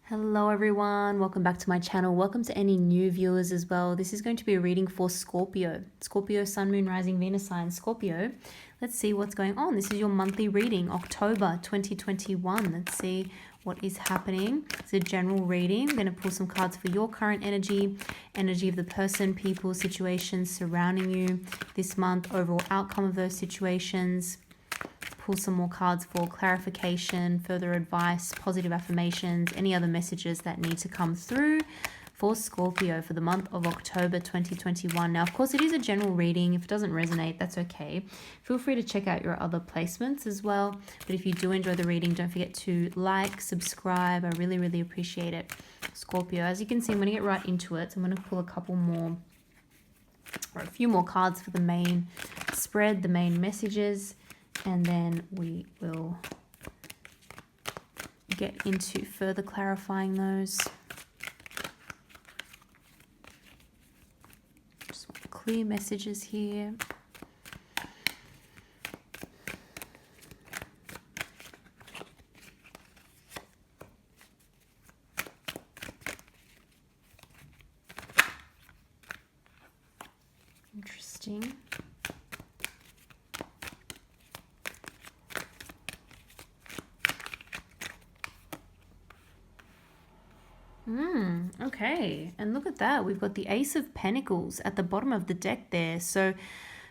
Hello everyone, welcome back to my channel. Welcome to any new viewers as well. This is going to be a reading for Scorpio. Scorpio, Sun, Moon, Rising, Venus sign, Scorpio. Let's see what's going on. This is your monthly reading, October 2021. Let's see what is happening. It's a general reading. I'm going to pull some cards for your current energy of the person, people, situations surrounding you this month, overall outcome of those situations. Pull some more cards for clarification, further advice, positive affirmations, any other messages that need to come through for Scorpio for the month of October 2021. Now, of course, it is a general reading. If it doesn't resonate, that's okay. Feel free to check out your other placements as well. But if you do enjoy the reading, don't forget to like, subscribe. I really, really appreciate it. Scorpio, as you can see, I'm going to get right into it. So I'm going to pull a couple more or a few more cards for the main spread, the main messages. And then we will get into further clarifying those. Just want clear messages here. Interesting. Okay, and look at that. We've got the Ace of Pentacles at the bottom of the deck there. So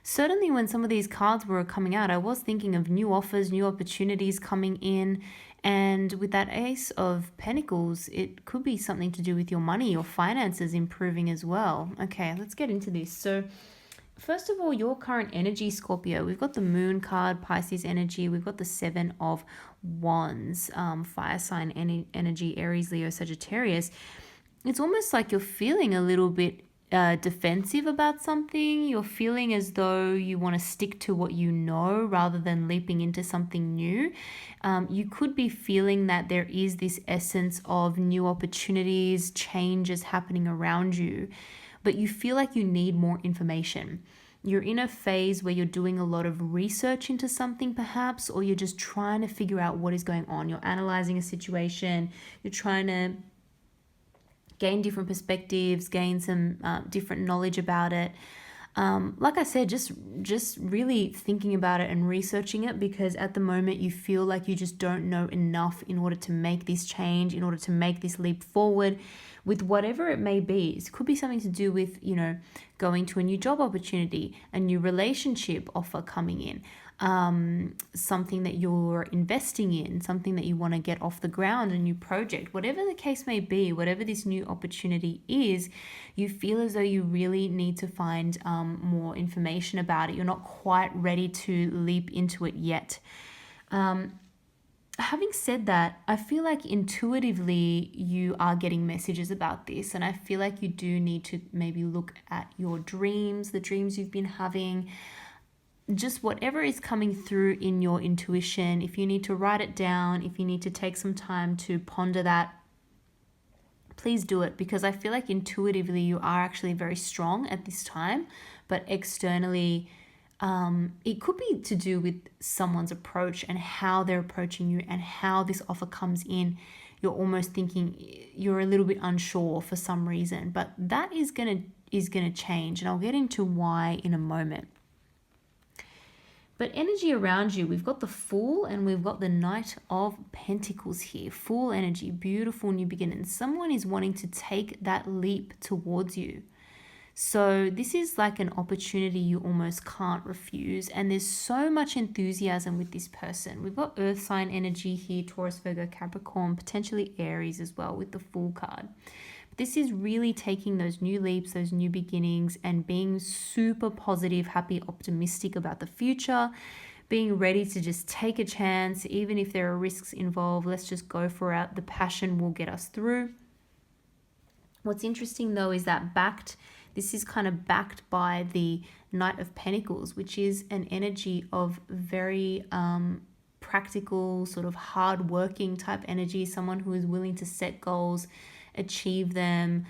certainly when some of these cards were coming out, I was thinking of new offers, new opportunities coming in. And with that Ace of Pentacles, it could be something to do with your money, your finances improving as well. Okay, let's get into this. So first of all, your current energy, Scorpio. We've got the Moon card, Pisces energy. We've got the Seven of Wands, fire sign energy, Aries, Leo, Sagittarius. It's almost like you're feeling a little bit defensive about something. You're feeling as though you want to stick to what you know rather than leaping into something new. You could be feeling that there is this essence of new opportunities, changes happening around you, but you feel like you need more information. You're in a phase where you're doing a lot of research into something perhaps, or you're just trying to figure out what is going on. You're analyzing a situation. You're trying to gain different perspectives, gain some different knowledge about it. Like I said, just really thinking about it and researching it, because at the moment you feel like you just don't know enough in order to make this change, in order to make this leap forward with whatever it may be. It could be something to do with, going to a new job opportunity, a new relationship offer coming in, something that you're investing in, something that you want to get off the ground, a new project, whatever the case may be, whatever this new opportunity is, you feel as though you really need to find more information about it. You're not quite ready to leap into it yet. Having said that, I feel like intuitively you are getting messages about this, and I feel like you do need to maybe look at your dreams, the dreams you've been having, just whatever is coming through in your intuition. If you need to write it down, if you need to take some time to ponder that, please do it, because I feel like intuitively you are actually very strong at this time, but externally it could be to do with someone's approach and how they're approaching you and how this offer comes in. You're almost thinking you're a little bit unsure for some reason, but that is gonna change, and I'll get into why in a moment. But energy around you, we've got the Fool and we've got the Knight of Pentacles here. Fool energy, beautiful new beginnings. Someone is wanting to take that leap towards you. So this is like an opportunity you almost can't refuse, and there's so much enthusiasm with this person. We've got Earth sign energy here, Taurus, Virgo, Capricorn, potentially Aries as well with the Fool card. This is really taking those new leaps, those new beginnings, and being super positive, happy, optimistic about the future, being ready to just take a chance, even if there are risks involved. Let's just go for it. The passion will get us through. What's interesting though is that this is kind of backed by the Knight of Pentacles, which is an energy of very practical, sort of hard-working type energy, someone who is willing to set goals, achieve them,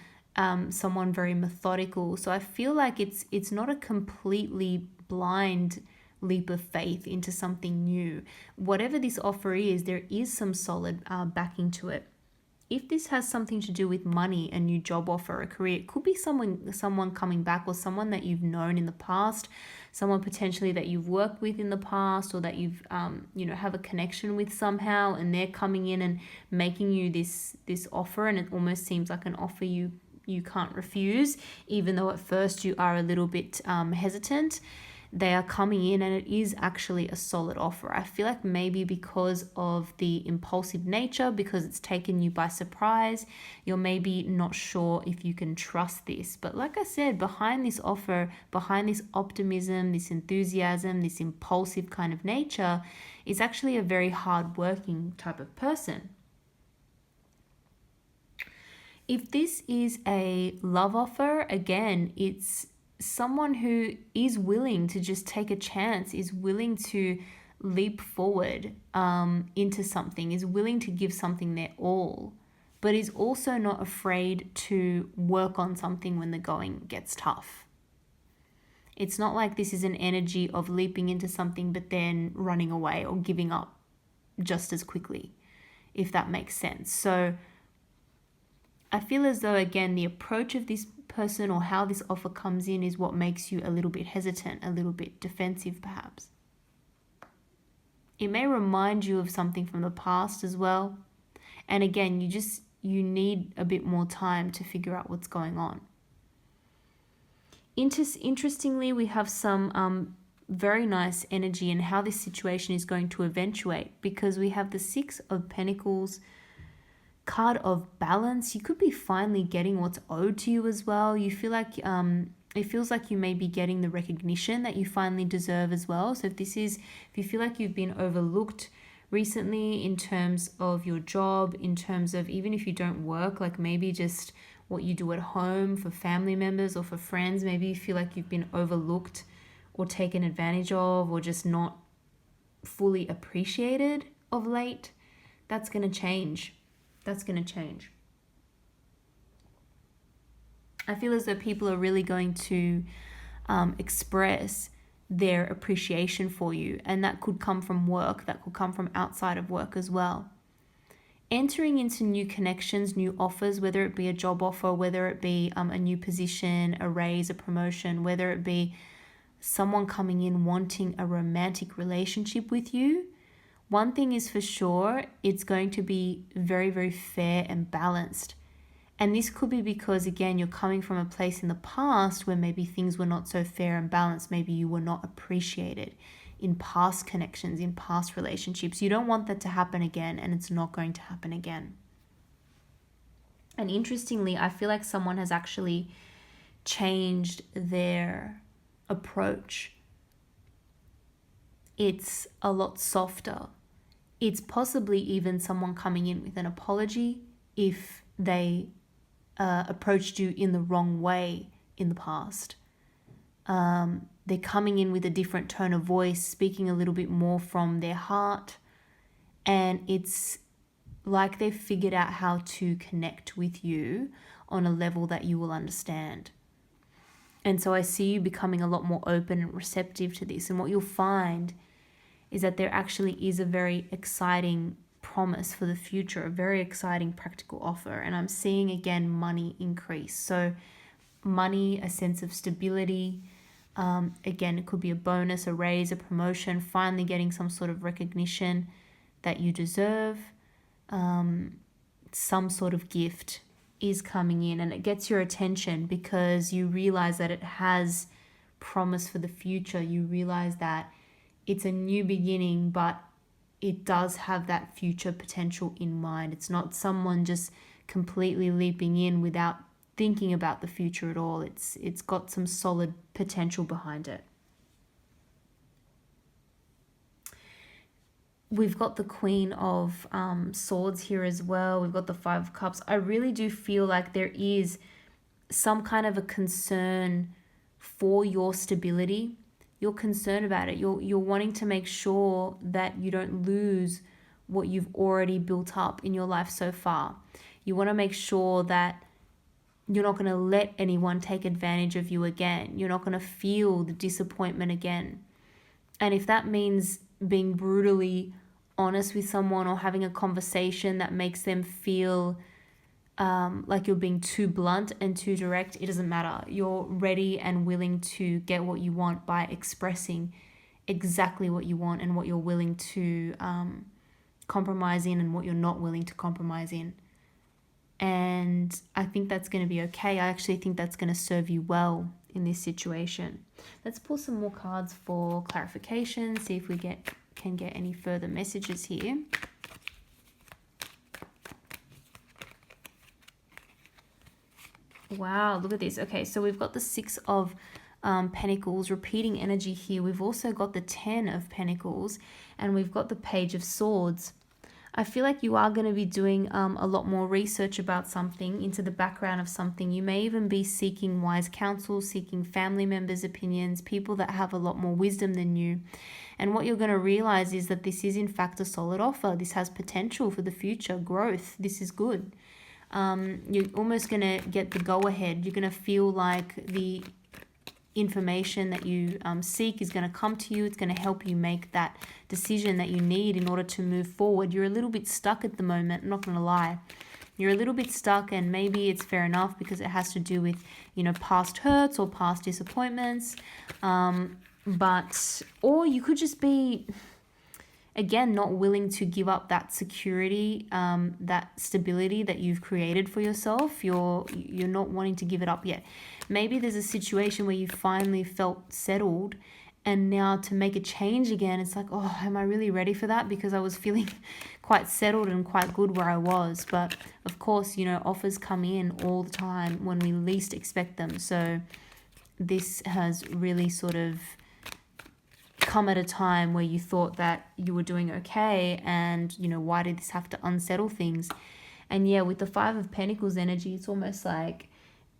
someone very methodical. So I feel like it's not a completely blind leap of faith into something new. Whatever this offer is, there is some solid backing to it. If this has something to do with money, a new job offer, a career, it could be someone coming back, or someone that you've known in the past, someone potentially that you've worked with in the past, or that you've have a connection with somehow, and they're coming in and making you this offer, and it almost seems like an offer you can't refuse, even though at first you are a little bit hesitant. They are coming in and it is actually a solid offer. I feel like maybe because of the impulsive nature, because it's taken you by surprise, you're maybe not sure if you can trust this. But like I said, behind this offer, behind this optimism, this enthusiasm, this impulsive kind of nature, is actually a very hardworking type of person. If this is a love offer, again, it's someone who is willing to just take a chance, is willing to leap forward into something, is willing to give something their all, but is also not afraid to work on something when the going gets tough. It's not like this is an energy of leaping into something but then running away or giving up just as quickly, if that makes sense. So I feel as though, again, the approach of this person or how this offer comes in is what makes you a little bit hesitant, a little bit defensive perhaps. It may remind you of something from the past as well. And again, you need a bit more time to figure out what's going on. Interestingly, we have some very nice energy in how this situation is going to eventuate, because we have the Six of Pentacles, card of balance. You could be finally getting what's owed to you as well. You feel like it feels like you may be getting the recognition that you finally deserve as well. So if you feel like you've been overlooked recently in terms of your job, in terms of even if you don't work, like maybe just what you do at home for family members or for friends, maybe you feel like you've been overlooked or taken advantage of, or just not fully appreciated of late, that's going to change. That's going to change. I feel as though people are really going to express their appreciation for you, and that could come from work, that could come from outside of work as well. Entering into new connections, new offers, whether it be a job offer, whether it be a new position, a raise, a promotion, whether it be someone coming in wanting a romantic relationship with you. One thing is for sure, it's going to be very, very fair and balanced. And this could be because, again, you're coming from a place in the past where maybe things were not so fair and balanced. Maybe you were not appreciated in past connections, in past relationships. You don't want that to happen again, and it's not going to happen again. And interestingly, I feel like someone has actually changed their approach. It's a lot softer. It's possibly even someone coming in with an apology if they approached you in the wrong way in the past. They're coming in with a different tone of voice, speaking a little bit more from their heart. And it's like they've figured out how to connect with you on a level that you will understand. And so I see you becoming a lot more open and receptive to this. And what you'll find is that there actually is a very exciting promise for the future, a very exciting practical offer. And I'm seeing, again, money increase. So money, a sense of stability. Again, it could be a bonus, a raise, a promotion, finally getting some sort of recognition that you deserve. Some sort of gift is coming in, and it gets your attention because you realize that it has promise for the future. You realize that it's a new beginning, but it does have that future potential in mind. It's not someone just completely leaping in without thinking about the future at all. It's got some solid potential behind it. We've got the Queen of Swords here as well. We've got the Five of Cups. I really do feel like there is some kind of a concern for your stability. You're concerned about it. You're wanting to make sure that you don't lose what you've already built up in your life so far. You want to make sure that you're not going to let anyone take advantage of you again. You're not going to feel the disappointment again. And if that means being brutally honest with someone or having a conversation that makes them feel like you're being too blunt and too direct. It doesn't matter. You're ready and willing to get what you want by expressing exactly what you want and what you're willing to compromise in and what you're not willing to compromise in. And I think that's going to be okay. I actually think that's going to serve you well in this situation. Let's pull some more cards for clarification, see if we can get any further messages here. Wow, look at this. Okay, so we've got the Six of Pentacles, repeating energy here. We've also got the Ten of Pentacles, and we've got the Page of Swords. I feel like you are going to be doing a lot more research about something, into the background of something. You may even be seeking wise counsel, seeking family members' opinions, people that have a lot more wisdom than you. And what you're going to realize is that this is in fact a solid offer. This has potential for the future, growth. This is good. You're almost going to get the go-ahead. You're going to feel like the information that you seek is going to come to you. It's going to help you make that decision that you need in order to move forward. You're a little bit stuck at the moment, I'm not going to lie. You're a little bit stuck, and maybe it's fair enough because it has to do with, past hurts or past disappointments. Or you could just be, again, not willing to give up that security, that stability that you've created for yourself. You're not wanting to give it up yet. Maybe there's a situation where you finally felt settled, and now to make a change again, it's like, oh, am I really ready for that? Because I was feeling quite settled and quite good where I was. But of course, offers come in all the time when we least expect them. So this has really sort of come at a time where you thought that you were doing okay, and why did this have to unsettle things? And yeah, with the Five of Pentacles energy, it's almost like,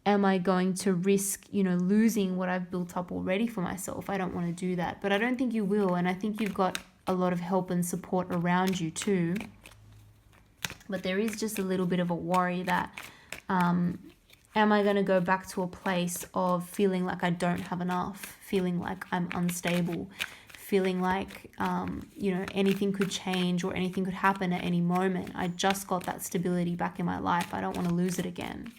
am I going to risk losing what I've built up already for myself? I don't want to do that, but I don't think you will. And I think you've got a lot of help and support around you too, but there is just a little bit of a worry that am I going to go back to a place of feeling like I don't have enough, feeling like I'm unstable, feeling like, anything could change or anything could happen at any moment. I just got that stability back in my life. I don't want to lose it again.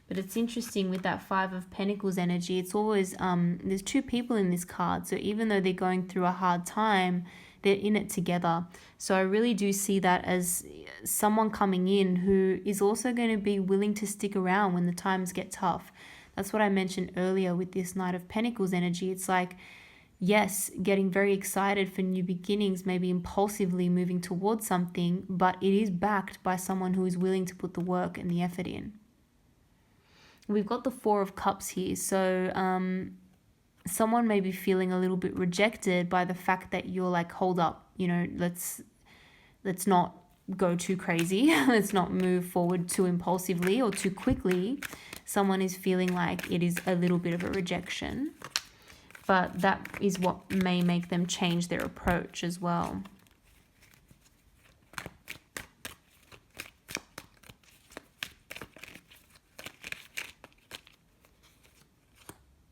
But it's interesting with that Five of Pentacles energy, it's always, there's two people in this card. So even though they're going through a hard time, they're in it together. So I really do see that as someone coming in who is also going to be willing to stick around when the times get tough. That's what I mentioned earlier with this Knight of Pentacles energy. It's like, yes, getting very excited for new beginnings, maybe impulsively moving towards something, but it is backed by someone who is willing to put the work and the effort in. We've got the Four of Cups here. So someone may be feeling a little bit rejected by the fact that you're like, hold up, let's not go too crazy. Let's not move forward too impulsively or too quickly. Someone is feeling like it is a little bit of a rejection, but that is what may make them change their approach as well.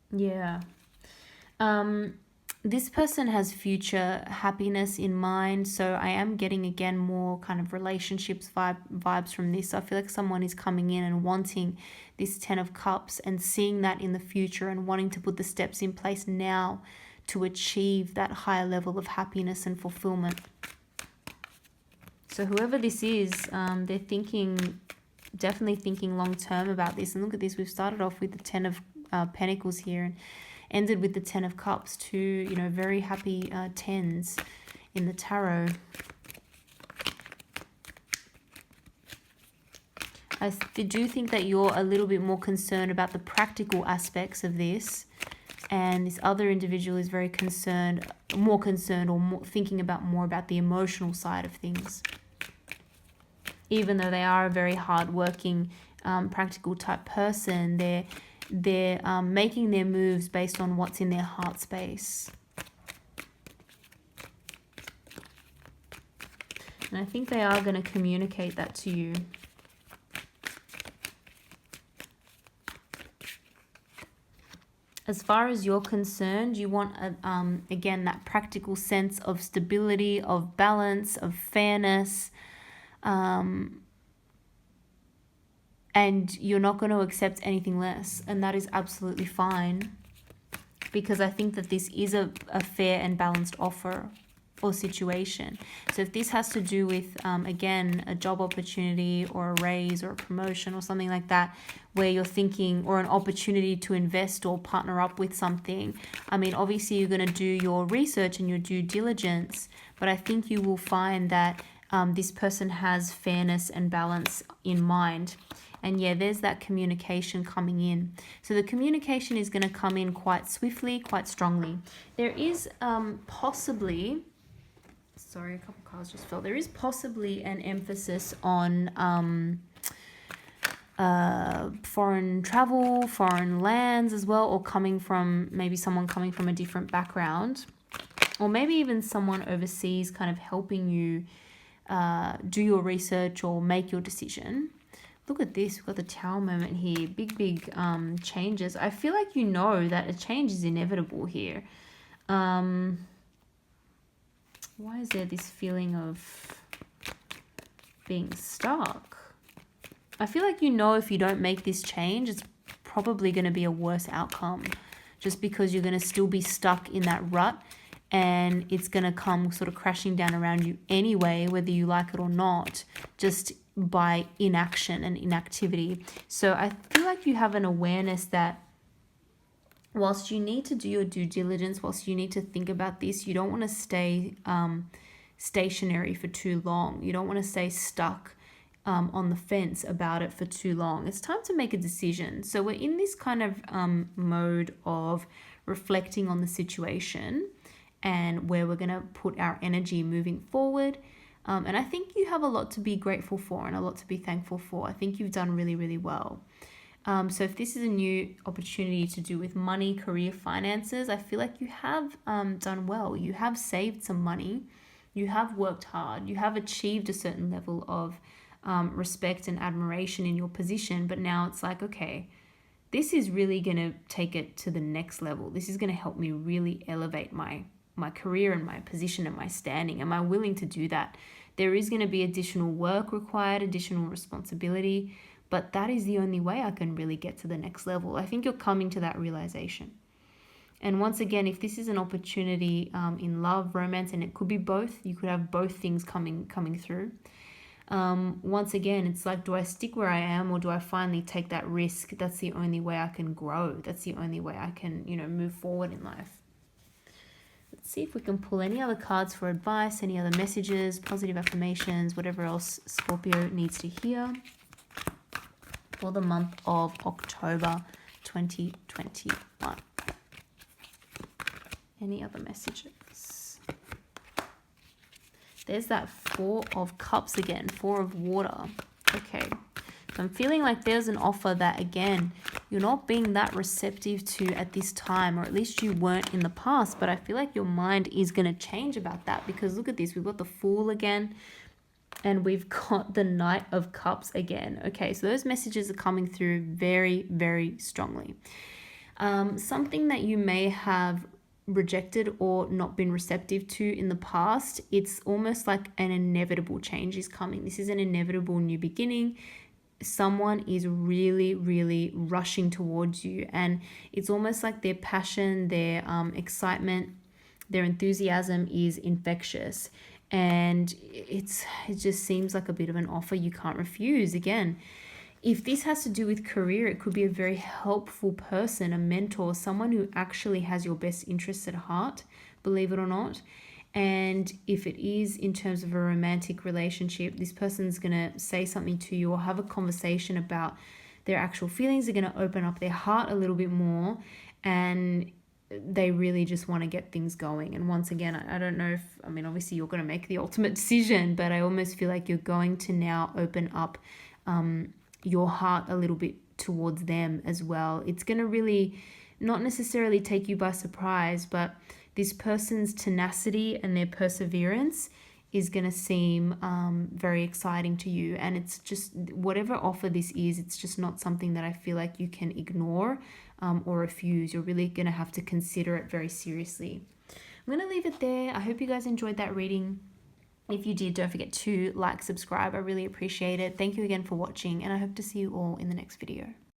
Yeah. This person has future happiness in mind. So I am getting, again, more kind of relationships vibes from this. I feel like someone is coming in and wanting this Ten of Cups and seeing that in the future and wanting to put the steps in place now to achieve that higher level of happiness and fulfillment. So whoever this is, they're definitely thinking long term about this. And look at this, we've started off with the Ten of Pentacles here and ended with the Ten of Cups. Two, very happy tens in the tarot. I do think that you're a little bit more concerned about the practical aspects of this, and this other individual is very more concerned or thinking about more about the emotional side of things. Even though they are a very hardworking, practical type person, they're making their moves based on what's in their heart space. And I think they are going to communicate that to you. As far as you're concerned, you want, again, that practical sense of stability, of balance, of fairness. And you're not going to accept anything less. And that is absolutely fine. Because I think that this is a fair and balanced offer or situation. So if this has to do with, again, a job opportunity or a raise or a promotion or something like that, where you're thinking, or an opportunity to invest or partner up with something, I mean, obviously you're going to do your research and your due diligence, but I think you will find that this person has fairness and balance in mind. And yeah, there's that communication coming in. So the communication is going to come in quite swiftly, quite strongly. There is possibly, sorry, a couple cards just fell. There is possibly an emphasis on foreign travel, foreign lands as well, or coming from, maybe someone coming from a different background, or maybe even someone overseas kind of helping you do your research or make your decision. Look at this, we've got the Tower moment here. Big changes. I feel like you know that a change is inevitable here. Why is there this feeling of being stuck? I feel like you know if you don't make this change, it's probably going to be a worse outcome. Just because you're going to still be stuck in that rut, and it's going to come sort of crashing down around you anyway, whether you like it or not, just by inaction and inactivity. So I feel like you have an awareness that whilst you need to do your due diligence, whilst you need to think about this, you don't want to stay stationary for too long. You don't want to stay stuck on the fence about it for too long. It's time to make a decision. So we're in this kind of mode of reflecting on the situation and where we're going to put our energy moving forward. And I think you have a lot to be grateful for and a lot to be thankful for. I think you've done really, really well. So if this is a new opportunity to do with money, career, finances, I feel like you have done well. You have saved some money. You have worked hard. You have achieved a certain level of respect and admiration in your position. But now it's like, okay, this is really going to take it to the next level. This is going to help me really elevate my career and my position and my standing. Am I willing to do that? There is going to be additional work required, additional responsibility, but that is the only way I can really get to the next level. I think you're coming to that realization. And once again, if this is an opportunity in love, romance, and it could be both, you could have both things coming through. Once again, it's like, do I stick where I am, or do I finally take that risk? That's the only way I can grow. That's the only way I can, move forward in life. Let's see if we can pull any other cards for advice, any other messages, positive affirmations, whatever else Scorpio needs to hear for the month of October 2021. Any other messages? There's that Four of Cups again, Four of Water. Okay. So I'm feeling like there's an offer that, again, you're not being that receptive to at this time, or at least you weren't in the past, but I feel like your mind is going to change about that, because look at this. We've got the Fool again, and we've got the Knight of Cups again. Okay, so those messages are coming through very, very strongly. Something that you may have rejected or not been receptive to in the past, it's almost like an inevitable change is coming. This is an inevitable new beginning. Someone is really, really rushing towards you, and it's almost like their passion, their excitement, their enthusiasm is infectious, and it just seems like a bit of an offer you can't refuse. Again, if this has to do with career, it could be a very helpful person, a mentor, someone who actually has your best interests at heart, believe it or not. And if it is in terms of a romantic relationship, this person's going to say something to you or have a conversation about their actual feelings. They're going to open up their heart a little bit more, and they really just want to get things going. And once again, I don't know if, obviously you're going to make the ultimate decision, but I almost feel like you're going to now open up your heart a little bit towards them as well. It's going to really not necessarily take you by surprise, but this person's tenacity and their perseverance is going to seem very exciting to you. And it's just, whatever offer this is, it's just not something that I feel like you can ignore. or refuse. You're really going to have to consider it very seriously. I'm going to leave it there. I hope you guys enjoyed that reading. If you did, don't forget to like, subscribe. I really appreciate it. Thank you again for watching, and I hope to see you all in the next video.